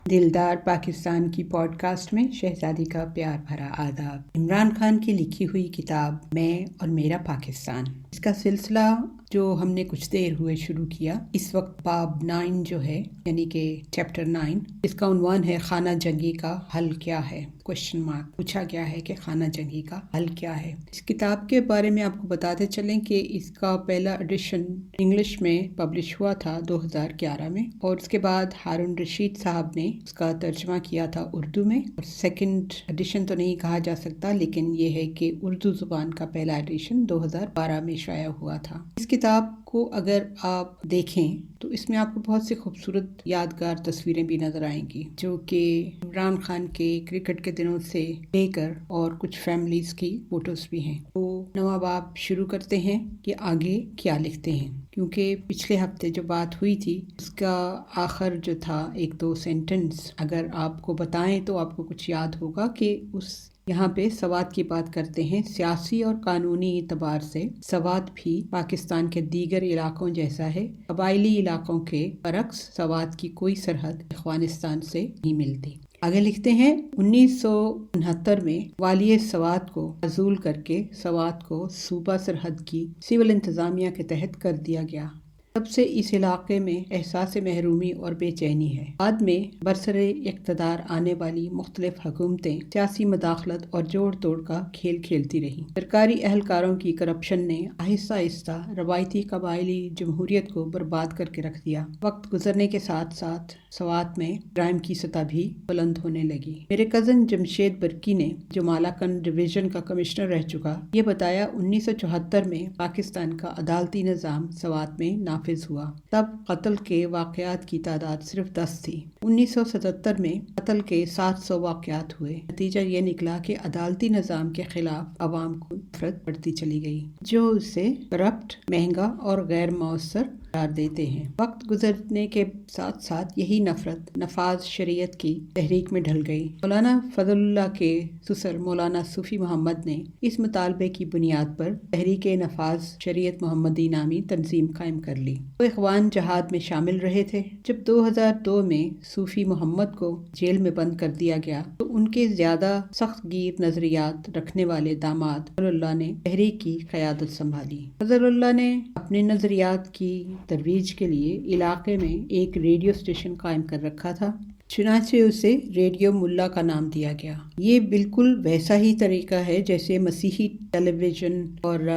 दिलदार पाकिस्तान की पॉडकास्ट में शहजादी का प्यार भरा आदाब। इमरान खान की लिखी हुई किताब मैं और मेरा पाकिस्तान, इसका सिलसिला जो हमने कुछ देर हुए शुरू किया, इस वक्त बाब 9 जो है यानी कि चैप्टर 9, इसका उन्वान है खाना जंगी का हल क्या है, क्वेश्चन मार्क। पूछा गया है कि खाना जंगी का हल क्या है। इस किताब के बारे में आपको बताते चलें कि इसका पहला एडिशन इंग्लिश में पब्लिश हुआ था 2011 में, और उसके बाद हारून रशीद साहब ने उसका तर्जमा किया था उर्दू में। और सेकंड एडिशन तो नहीं कहा जा सकता, लेकिन ये है कि उर्दू जुबान का पहला एडिशन 2012 में शाया हुआ था। इस किताब को अगर आप देखें तो इसमें आपको बहुत सी खूबसूरत यादगार तस्वीरें भी नजर आएंगी, जो कि इमरान खान के क्रिकेट के दिनों से लेकर और कुछ फैमिलीज की फोटोज भी हैं। तो नवाब आप शुरू करते हैं कि आगे क्या लिखते हैं, क्योंकि पिछले हफ्ते जो बात हुई थी उसका आखिर जो था 1-2 सेंटेंस अगर आपको बताएं तो आपको कुछ याद होगा कि उस यहाँ पे सवात की बात करते हैं। सियासी और कानूनी एतबार से सवात भी पाकिस्तान के दीगर इलाकों जैसा है। कबायली इलाकों के बरक्स सवात की कोई सरहद अफगानिस्तान से नहीं मिलती। आगे लिखते हैं 1969 में वालिय सवात को अजूल करके सवात को सूबा सरहद की सिविल इंतजामिया के तहत कर दिया गया। तब से इस इलाके में एहसास महरूमी और बेचैनी है। बाद में बरसरे इक़्तिदार आने वाली मुख्तलिफ हुकूमतें सियासी मदाखलत और जोड़ तोड़ का खेल खेलती रहीं। सरकारी अहलकारों की करप्शन ने आहिस्ता आहिस्ता रवायती कबायली जमहूरियत को बर्बाद करके रख दिया। वक्त गुजरने के साथ साथ सवात में क्राइम की सतह भी बुलंद होने लगी। मेरे कज़न जमशेद बर्की ने, जो मालाकन डिवीजन का कमिश्नर रह चुका, ये बताया 1974 में पाकिस्तान का अदालती निज़ाम सवात में नाफिज हुआ। तब कत्ल के वाक़यात की तादाद सिर्फ 10 थी। 1977 में कत्ल के 700 वाक़यात हुए। नतीजा ये निकला कि अदालती निज़ाम के खिलाफ आवाम को नफरत बढ़ती चली गई, जो उसे करप्ट, महंगा और गैर मौसर करार देते हैं। वक्त गुजरने के साथ साथ यही नफरत नफाज शरीयत की तहरीक में ढल गई। मौलाना फजलुल्लाह के ससुर मौलाना सूफी मोहम्मद ने इस मुतालबे की बुनियाद पर तहरीक नफाज शरीयत मोहम्मदी नामी तंजीम कायम कर ली। वो इखवान जहाद में शामिल रहे थे। जब 2002 में सूफी मोहम्मद को जेल में बंद कर दिया गया तो उनके ज्यादा सख्त गिर नजरियात रखने वाले दामाद फजलुल्लाह ने तहरीक की क़यादत संभाली। फजलुल्लाह ने अपने नजरियात की तरवीज के लिए इलाके में एक रेडियो स्टेशन कायम कर रखा था। चुनाचे उसे रेडियो मुल्ला का नाम दिया गया। ये बिल्कुल वैसा ही तरीका है जैसे मसीही टेलीविज़न और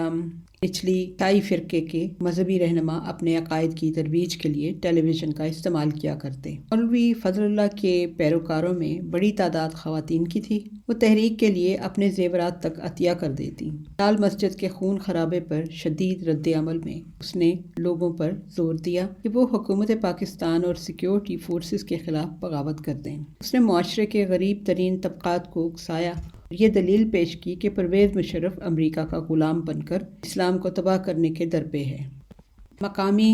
निचली ईसाई फ़िरके के मजहबी रहनुमा अपने अकायद की तरवीज के लिए टेलीविज़न का इस्तेमाल किया करते। मौलवी फजलुल्लाह के पैरोकारों में बड़ी तादाद ख़वातीन की थी। वो तहरीक के लिए अपने जेवरात तक अतिया कर देती। लाल मस्जिद के खून खराबे पर शदीद रद्द अमल में उसने लोगों पर जोर दिया कि वो हुकूमत पाकिस्तान और सिक्योरिटी फोर्सेस के खिलाफ बगावत कर दें। उसने मुआशरे के गरीब तरीन तबकात को उकसाया। ये दलील पेश की कि परवेज़ मुशर्रफ अमेरिका का गुलाम बनकर इस्लाम को तबाह करने के दर पे है। मकामी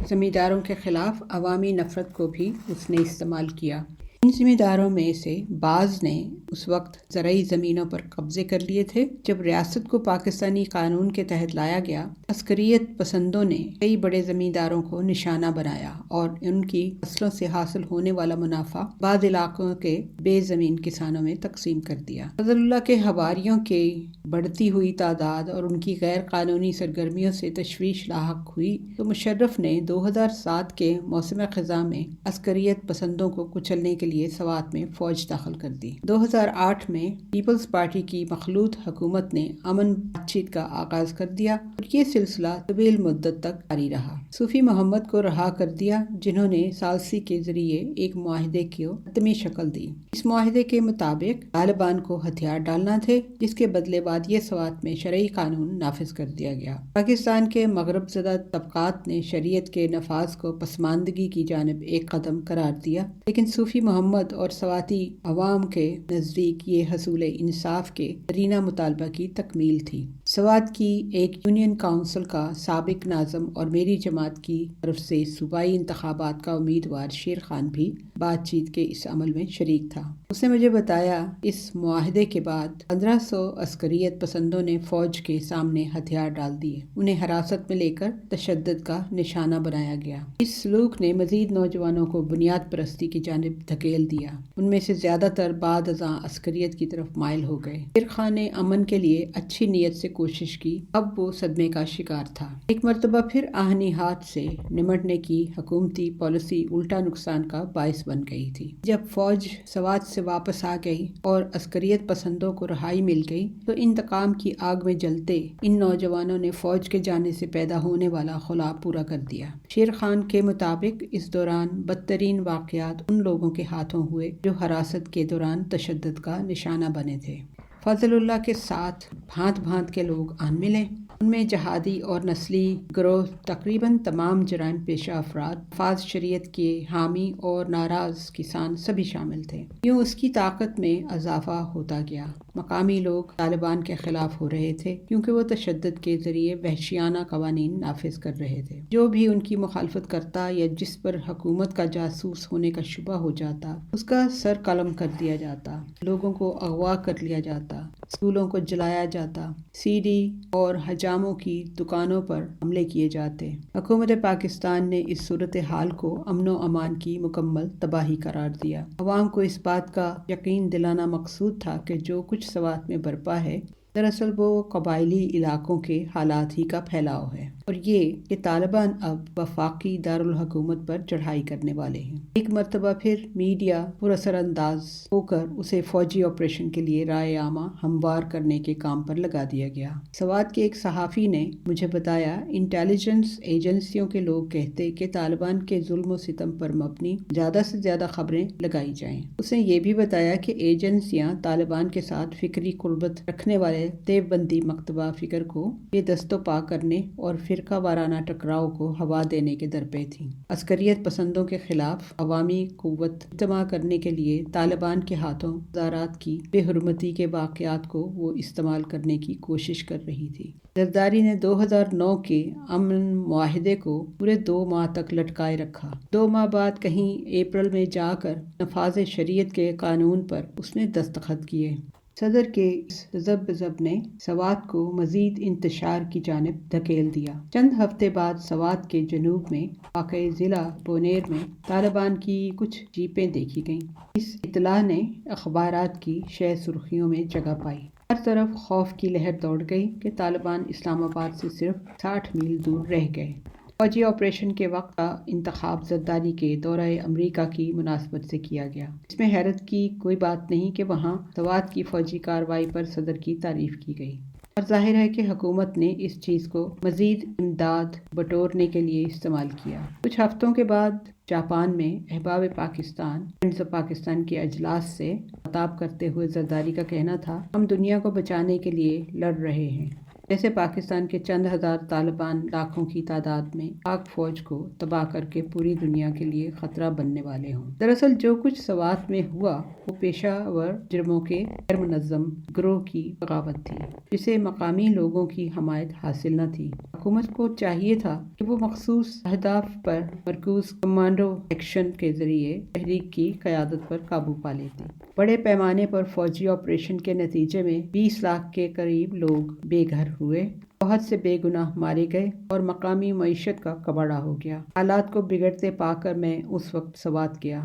ज़मींदारों के खिलाफ अवामी नफ़रत को भी उसने इस्तेमाल किया। इन ज़मींदारों में से बाज़ ने उस वक्त ज़राई ज़मीनों पर कब्ज़े कर लिए थे जब रियासत को पाकिस्तानी कानून के तहत लाया गया। अस्करियत पसंदों ने कई बड़े ज़मींदारों को निशाना बनाया और उनकी फसलों से हासिल होने वाला मुनाफा बाद इलाकों के बेज़मीन किसानों में तकसीम कर दिया। फजलुल्लाह के हवारियों की बढ़ती हुई तादाद और उनकी गैर कानूनी सरगर्मियों से तशवीश लाहक हुई तो मुशर्रफ ने 2007 के मौसम ख़ज़ा में अस्करियत पसंदों को कुचलने के लिए सवात में फौज दाखिल कर दी। 2008 में पीपल्स पार्टी की मखलूत हुकूमत ने अमन बातचीत का आगाज कर दिया और ये सिलसिला तवील मुद्दत तक जारी रहा। सूफी मोहम्मद को रहा कर दिया, जिन्होंने सालसी के जरिए एक मुआहिदे को हतमी शक्ल दी। इस मुआहिदे के मुताबिक तालिबान को हथियार डालना थे, जिसके बदले बाद ये सवात में शरई कानून नाफिज कर दिया गया। पाकिस्तान के मगरब ज़दा तबकात ने शरीयत के नफाज को पसमानदगी की जानिब एक कदम करार दिया, लेकिन सूफी मोहम्मद और सवाती अवाम के नज़दीक ये हसूल इंसाफ के तरीना मुतालबा की तकमील थी। सवात की एक यूनियन काउंसिल का साबिक नाज़म और मेरी जमात की तरफ से सूबाई इंतखाबात का उम्मीदवार शेर खान भी बातचीत के इस अमल में शरीक था। اس نے مجھے بتایا اس معاہدے کے بعد 1500 عسکریت پسندوں نے فوج کے سامنے ہتھیار ڈال دیے، انہیں حراست میں لے کر تشدد کا نشانہ بنایا گیا۔ اس سلوک نے مزید نوجوانوں کو بنیاد پرستی کی جانب دھکیل دیا، ان میں سے زیادہ تر بعد ازاں عسکریت کی طرف مائل ہو گئے۔ شیر خان نے امن کے لیے اچھی نیت سے کوشش کی، اب وہ صدمے کا شکار تھا۔ ایک مرتبہ پھر آہنی ہاتھ سے نمٹنے کی حکومتی پالیسی الٹا نقصان کا باعث بن گئی تھی۔ جب فوج سوات سے واپس آ گئی اور عسکریت پسندوں کو رہائی مل گئی تو انتقام کی آگ میں جلتے ان نوجوانوں نے فوج کے جانے سے پیدا ہونے والا خلا پورا کر دیا۔ شیر خان کے مطابق اس دوران بدترین واقعات ان لوگوں کے ہاتھوں ہوئے جو حراست کے دوران تشدد کا نشانہ بنے تھے۔ فضل اللہ کے ساتھ بھانت بھانت کے لوگ آن ملے، ان میں جہادی اور نسلی گروہ، تقریباً تمام جرائم پیشہ افراد، نفاذ شریعت کے حامی اور ناراض کسان سبھی شامل تھے۔ یوں اس کی طاقت میں اضافہ ہوتا گیا۔ مقامی لوگ طالبان کے خلاف ہو رہے تھے کیونکہ وہ تشدد کے ذریعے وحشیانہ قوانین نافذ کر رہے تھے۔ جو بھی ان کی مخالفت کرتا یا جس پر حکومت کا جاسوس ہونے کا شبہ ہو جاتا اس کا سر قلم کر دیا جاتا، لوگوں کو اغوا کر لیا جاتا، اسکولوں کو جلایا جاتا، سی ڈی اور حجاموں کی دکانوں پر حملے کیے جاتے۔ حکومت پاکستان نے اس صورتحال کو امن و امان کی مکمل تباہی قرار دیا۔ عوام کو اس بات کا یقین دلانا مقصود تھا کہ جو کچھ سوات میں برپا ہے دراصل وہ قبائلی علاقوں کے حالات ہی کا پھیلاؤ ہے، اور یہ کہ طالبان اب وفاقی دارالحکومت پر چڑھائی کرنے والے ہیں۔ ایک مرتبہ پھر میڈیا پر اثر انداز ہو کر اسے فوجی آپریشن کے لیے رائے عامہ ہموار کرنے کے کام پر لگا دیا گیا۔ سوات کے ایک صحافی نے مجھے بتایا انٹیلیجنس ایجنسیوں کے لوگ کہتے کہ طالبان کے ظلم و ستم پر مبنی زیادہ سے زیادہ خبریں لگائی جائیں۔ اس نے یہ بھی بتایا کہ ایجنسیاں طالبان کے ساتھ فکری قربت رکھنے والے دیوبندی مکتبہ فکر کو یہ دست و پا کرنے اور فرقہ وارانہ ٹکراؤ کو ہوا دینے کے درپے تھیں۔ عسکریت پسندوں کے خلاف عوامی قوت اجتماع کرنے کے لیے طالبان کے ہاتھوں مظاہرات کی بے حرمتی کے واقعات کو وہ استعمال کرنے کی کوشش کر رہی تھی۔ زرداری نے 2009 کے امن معاہدے کو پورے 2 ماہ تک لٹکائے رکھا۔ 2 ماہ بعد کہیں اپریل میں جا کر نفاذ شریعت کے قانون پر اس نے دستخط کیے۔ صدر کے اس ضب نے سوات کو مزید انتشار کی جانب دھکیل دیا۔ چند ہفتے بعد سوات کے جنوب میں واقع ضلع بونیر میں طالبان کی کچھ جیپیں دیکھی گئیں۔ اس اطلاع نے اخبارات کی شہ سرخیوں میں جگہ پائی۔ ہر طرف خوف کی لہر دوڑ گئی کہ طالبان اسلام آباد سے صرف 60 میل دور رہ گئے۔ فوجی آپریشن کے وقت کا انتخاب زرداری کے دورہ امریکہ کی مناسبت سے کیا گیا۔ اس میں حیرت کی کوئی بات نہیں کہ وہاں سوات کی فوجی کارروائی پر صدر کی تعریف کی گئی، اور ظاہر ہے کہ حکومت نے اس چیز کو مزید امداد بٹورنے کے لیے استعمال کیا۔ کچھ ہفتوں کے بعد جاپان میں احباب پاکستان فرینڈز آف پاکستان کے اجلاس سے خطاب کرتے ہوئے زرداری کا کہنا تھا، ہم دنیا کو بچانے کے لیے لڑ رہے ہیں، جیسے پاکستان کے چند ہزار طالبان لاکھوں کی تعداد میں پاک فوج کو تباہ کر کے پوری دنیا کے لیے خطرہ بننے والے ہوں۔ دراصل جو کچھ سوات میں ہوا وہ پیشہ ور جرموں کے غیر منظم گروہ کی بغاوت تھی، جسے مقامی لوگوں کی حمایت حاصل نہ تھی۔ حکومت کو چاہیے تھا کہ وہ مخصوص اہداف پر مرکوز کمانڈو ایکشن کے ذریعے تحریک کی قیادت پر قابو پا لیتی۔ بڑے پیمانے پر فوجی آپریشن کے نتیجے میں 20 لاکھ کے قریب لوگ بے گھر ہوئے، بہت سے بے گناہ مارے گئے اور مقامی معیشت کا کباڑہ ہو گیا۔ حالات کو بگڑتے پا کر میں اس وقت سوات گیا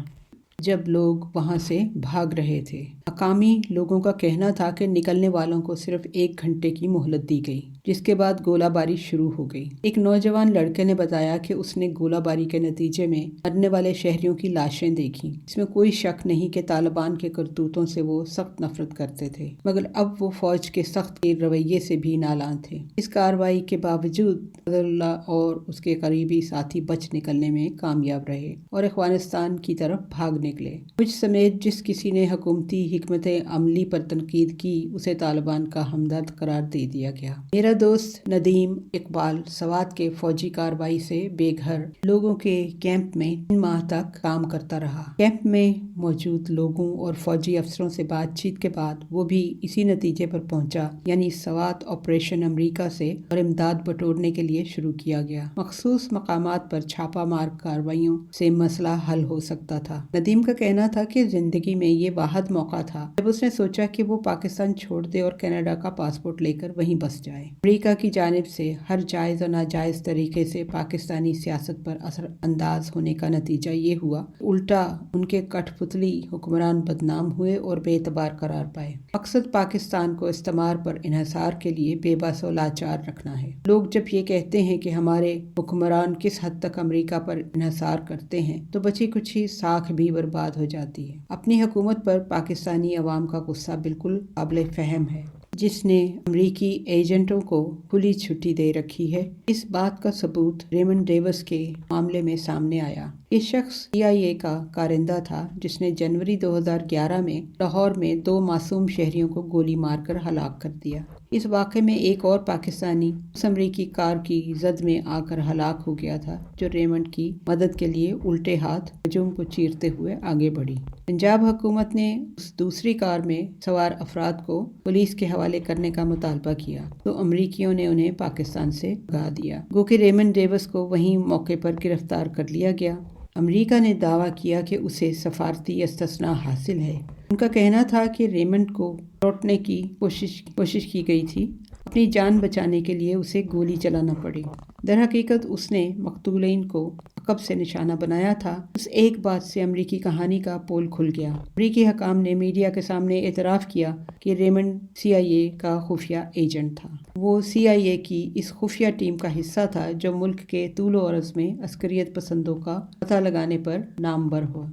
جب لوگ وہاں سے بھاگ رہے تھے۔ مقامی لوگوں کا کہنا تھا کہ نکلنے والوں کو صرف 1 گھنٹے کی مہلت دی گئی، جس کے بعد گولہ باری شروع ہو گئی۔ ایک نوجوان لڑکے نے بتایا کہ اس نے گولہ باری کے نتیجے میں مرنے والے شہریوں کی لاشیں دیکھیں۔ اس میں کوئی شک نہیں کہ طالبان کے کرتوتوں سے وہ سخت نفرت کرتے تھے، مگر اب وہ فوج کے سخت رویے سے بھی نالاں تھے۔ اس کارروائی کے باوجود فضل اللہ اور اس کے قریبی ساتھی بچ نکلنے میں کامیاب رہے اور افغانستان کی طرف بھاگ نکلے۔ مجھ سمیت جس کسی نے حکومتی حکمت عملی پر تنقید کی اسے طالبان کا ہمدرد قرار دے دیا گیا۔ میرا दोस्त नदीम इकबाल सवात के फौजी कार्रवाई से बेघर लोगों के कैंप में 3 माह तक काम करता रहा। कैंप में मौजूद लोगों और फौजी अफसरों से बातचीत के बाद वो भी इसी नतीजे पर पहुंचा, यानी सवात ऑपरेशन अमेरिका से और इमदाद बटोरने के लिए शुरू किया गया। मखसूस मकामात पर छापा मार कार्रवाइयों से मसला हल हो सकता था। नदीम का कहना था कि जिंदगी में ये वाहिद मौका था जब उसने सोचा कि वो पाकिस्तान छोड़ दे और कनाडा का पासपोर्ट लेकर वहीं बस जाए। अमेरिका की जानिब से हर जायज़ और नाजायज़ तरीके से पाकिस्तानी सियासत पर असर अंदाज होने का नतीजा ये हुआ, उल्टा उनके कठपुतली हुक्मरान बदनाम हुए और बेतबार करार पाए। मकसद पाकिस्तान को इस्तेमार पर इन्हिसार के लिए बेबस और लाचार रखना है। लोग जब ये कहते हैं कि हमारे हुक्मरान किस हद तक अमेरिका पर इन्हिसार करते हैं तो बची कुछ ही साख भी बर्बाद हो जाती है। अपनी हुकूमत पर पाकिस्तानी अवाम का गुस्सा बिल्कुल काबिल फहम है, जिसने अमरीकी एजेंटों को खुली छुट्टी दे रखी है। इस बात का सबूत रेमंड डेविस के मामले में सामने आया। ये शख्स CIA का कारिंदा था जिसने जनवरी 2011 में लाहौर में 2 मासूम शहरियों को गोली मारकर हलाक कर दिया। इस वाक़े में एक और पाकिस्तानी उस अमरीकी कार की जद में आकर हलाक हो गया था जो रेमंड की मदद के लिए उल्टे हाथ हजूम को चीरते हुए आगे बढ़ी। पंजाब हुकूमत ने उस दूसरी कार में सवार अफराद को पुलिस के हवाले करने का मुतालबा किया तो अमरीकियों ने उन्हें पाकिस्तान से भगा दिया। गो कि रेमंड डेविस को वहीं मौके पर गिरफ्तार कर लिया गया। अमेरिका ने दावा किया कि उसे सफारती इस्तिस्ना हासिल है। उनका कहना था कि रेमंड को लौटने की कोशिश की गई थी, अपनी जान बचाने के लिए उसे गोली चलाना पड़ी। दरहकीकत उसने मकतूलीन को अकब से निशाना बनाया था। उस एक बात से अमरीकी कहानी का पोल खुल गया। अमरीकी हकाम ने मीडिया के सामने एतराफ़ किया कि रेमंड CIA का खुफिया एजेंट था। वो CIA की इस खुफिया टीम का हिस्सा था जो मुल्क के तूल और अर्ज़ में अस्करियत पसंदों का पता लगाने पर नामवर हुआ।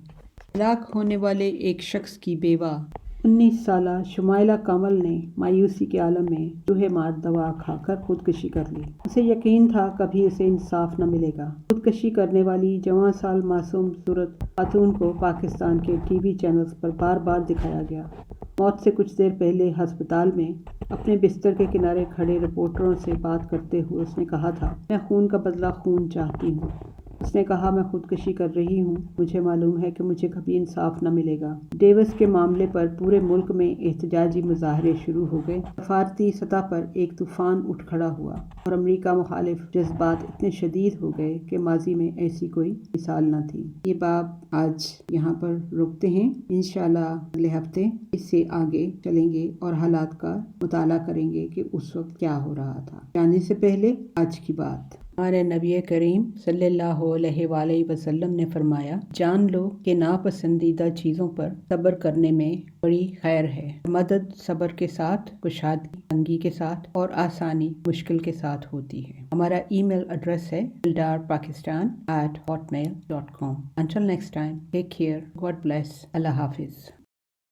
हलाक होने वाले एक शख्स की बेवा 19 साला शुमाइला कमल ने मायूसी के आलम में चूहे मार दवा खाकर खुदकशी कर ली। उसे यकीन था कभी उसे इंसाफ न मिलेगा। खुदकशी करने वाली जवां साल मासूम सूरत खातून को पाकिस्तान के TV चैनल्स पर बार बार दिखाया गया। मौत से कुछ देर पहले हस्पताल में अपने बिस्तर के किनारे खड़े रिपोर्टरों से बात करते हुए उसने कहा था, मैं खून का बदला खून चाहती हूँ। उसने कहा, मैं खुदकशी कर रही हूँ, मुझे मालूम है कि मुझे कभी इंसाफ न मिलेगा। डेविस के मामले पर पूरे मुल्क में एहतजाजी मुजाहरे शुरू हो गए। सफारती सतह पर एक तूफान उठ खड़ा हुआ और अमेरिका मुखालिफ जज्बात इतने शदीद हो गए कि माजी में ऐसी कोई मिसाल न थी। ये बाब आज यहाँ पर रुकते हैं। इंशाल्लाह अगले हफ्ते इससे आगे चलेंगे और हालात का मुताला करेंगे कि उस वक्त क्या हो रहा था। जाने से पहले आज की बात। हमारे नबी करीम सल्लल्लाहु अलैहि वसल्लम ने फरमाया, जान लो कि नापसंदीदा चीज़ों पर सब्र करने में बड़ी खैर है। मदद सब्र के साथ, कुशादगी तंगी के साथ और आसानी मुश्किल के साथ होती है। हमारा ईमेल एड्रेस है eldarpakistan@hotmail.com। Until next time, take care, God bless, Allah Hafiz।